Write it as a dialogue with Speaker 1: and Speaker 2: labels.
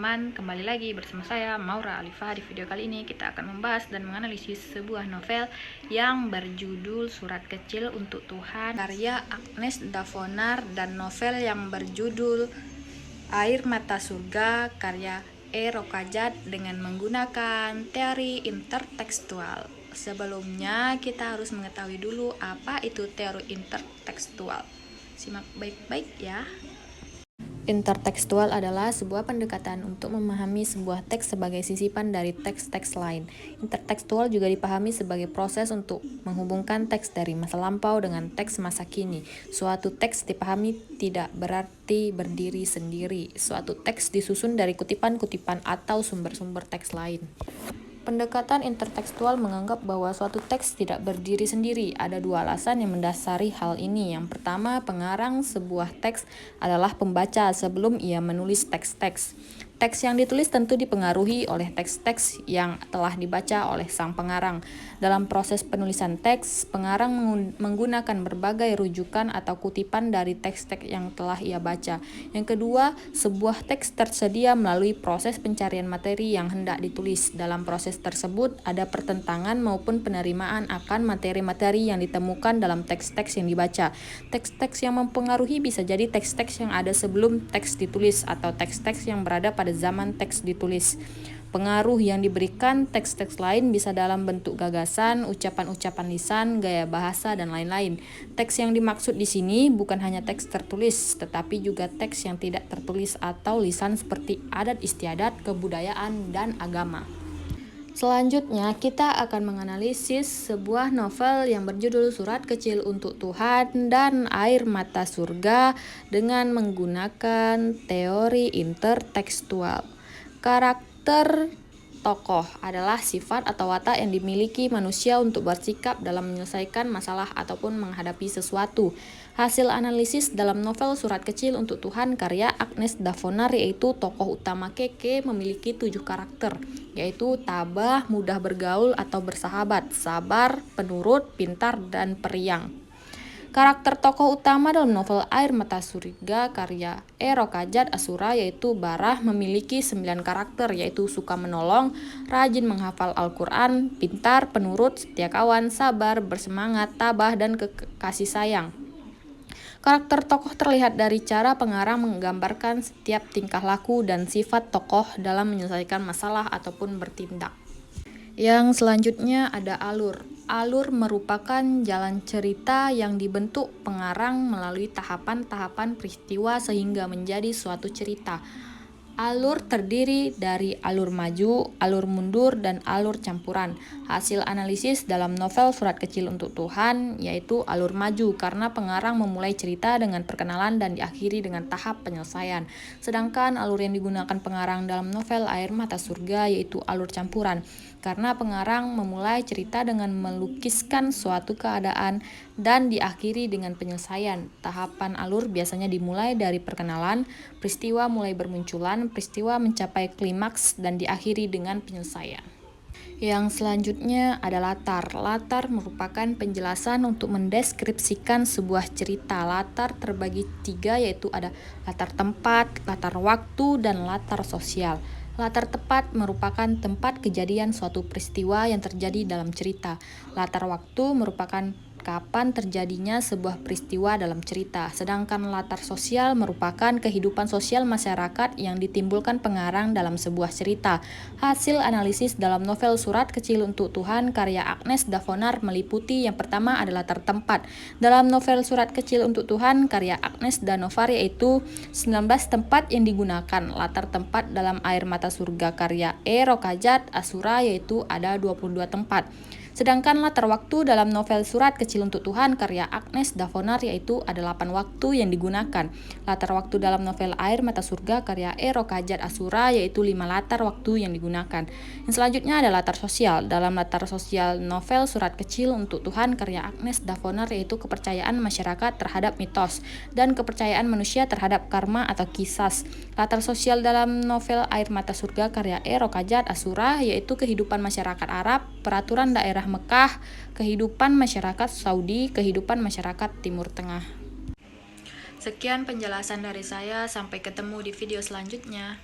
Speaker 1: teman-teman, kembali lagi bersama saya Maura Alifah. Di video kali ini kita akan membahas dan menganalisis sebuah novel yang berjudul Surat Kecil untuk Tuhan karya Agnes Davonar, dan novel yang berjudul Air Mata Surga karya E. Rokajat dengan menggunakan teori intertekstual. Sebelumnya kita harus mengetahui dulu apa itu teori intertekstual. Simak baik-baik ya. Intertekstual adalah sebuah pendekatan untuk memahami sebuah teks sebagai sisipan dari teks-teks lain. Intertekstual juga dipahami sebagai proses untuk menghubungkan teks dari masa lampau dengan teks masa kini. Suatu teks dipahami tidak berarti berdiri sendiri. Suatu teks disusun dari kutipan-kutipan atau sumber-sumber teks lain. Pendekatan intertekstual menganggap bahwa suatu teks tidak berdiri sendiri. Ada dua alasan yang mendasari hal ini. Yang pertama, pengarang sebuah teks adalah pembaca sebelum ia menulis teks-teks. Teks yang ditulis tentu dipengaruhi oleh teks-teks yang telah dibaca oleh sang pengarang. Dalam proses penulisan teks, pengarang menggunakan berbagai rujukan atau kutipan dari teks-teks yang telah ia baca. Yang kedua, sebuah teks tersedia melalui proses pencarian materi yang hendak ditulis. Dalam proses tersebut, ada pertentangan maupun penerimaan akan materi-materi yang ditemukan dalam teks-teks yang dibaca. Teks-teks yang mempengaruhi bisa jadi teks-teks yang ada sebelum teks ditulis atau teks-teks yang berada pada zaman teks ditulis. Pengaruh yang diberikan teks-teks lain bisa dalam bentuk gagasan, ucapan-ucapan lisan, gaya bahasa, dan lain-lain. Teks yang dimaksud di sini bukan hanya teks tertulis, tetapi juga teks yang tidak tertulis atau lisan seperti adat istiadat, kebudayaan, dan agama. Selanjutnya, kita akan menganalisis sebuah novel yang berjudul Surat Kecil untuk Tuhan dan Air Mata Surga dengan menggunakan teori intertekstual. Karakter tokoh adalah sifat atau watak yang dimiliki manusia untuk bersikap dalam menyelesaikan masalah ataupun menghadapi sesuatu. Hasil analisis dalam novel Surat Kecil untuk Tuhan karya Agnes Davonar yaitu tokoh utama Keke memiliki 7 karakter, yaitu tabah, mudah bergaul atau bersahabat, sabar, penurut, pintar, dan periang. Karakter tokoh utama dalam novel Air Mata Surga karya E. Rokajat Asura yaitu Barah memiliki 9 karakter, yaitu suka menolong, rajin menghafal Al-Quran, pintar, penurut, setia kawan, sabar, bersemangat, tabah, dan kasih sayang. Karakter tokoh terlihat dari cara pengarang menggambarkan setiap tingkah laku dan sifat tokoh dalam menyelesaikan masalah ataupun bertindak. Yang selanjutnya ada alur. Alur merupakan jalan cerita yang dibentuk pengarang melalui tahapan-tahapan peristiwa sehingga menjadi suatu cerita. Alur terdiri dari alur maju, alur mundur, dan alur campuran. Hasil analisis dalam novel Surat Kecil untuk Tuhan yaitu alur maju karena pengarang memulai cerita dengan perkenalan dan diakhiri dengan tahap penyelesaian. Sedangkan alur yang digunakan pengarang dalam novel Air Mata Surga yaitu alur campuran karena pengarang memulai cerita dengan melukiskan suatu keadaan dan diakhiri dengan penyelesaian. Tahapan alur biasanya dimulai dari perkenalan, peristiwa mulai bermunculan, peristiwa mencapai klimaks, dan diakhiri dengan penyelesaian. Yang selanjutnya ada latar. Latar merupakan penjelasan untuk mendeskripsikan sebuah cerita. Latar terbagi 3 yaitu ada latar tempat, latar waktu, dan latar sosial. Latar tepat merupakan tempat kejadian suatu peristiwa yang terjadi dalam cerita. Latar waktu merupakan kapan terjadinya sebuah peristiwa dalam cerita. Sedangkan latar sosial merupakan kehidupan sosial masyarakat yang ditimbulkan pengarang dalam sebuah cerita. Hasil analisis dalam novel Surat Kecil untuk Tuhan karya Agnes Davonar meliputi yang pertama adalah latar tempat. Dalam novel Surat Kecil untuk Tuhan karya Agnes Davonar yaitu 19 tempat yang digunakan. Latar tempat dalam Air Mata Surga karya E. Rokajat Asura yaitu ada 22 tempat. Sedangkan latar waktu dalam novel Surat Kecil untuk Tuhan karya Agnes Davonar yaitu ada 8 waktu yang digunakan. Latar waktu dalam novel Air Mata Surga karya E. Rokajat Asura yaitu 5 latar waktu yang digunakan. Yang selanjutnya ada latar sosial. Dalam latar sosial novel Surat Kecil untuk Tuhan karya Agnes Davonar yaitu kepercayaan masyarakat terhadap mitos dan kepercayaan manusia terhadap karma atau kisas. Latar sosial dalam novel Air Mata Surga karya E. Rokajat Asura yaitu kehidupan masyarakat Arab, peraturan daerah Mekah, kehidupan masyarakat Saudi, kehidupan masyarakat Timur Tengah. Sekian penjelasan dari saya, sampai ketemu di video selanjutnya.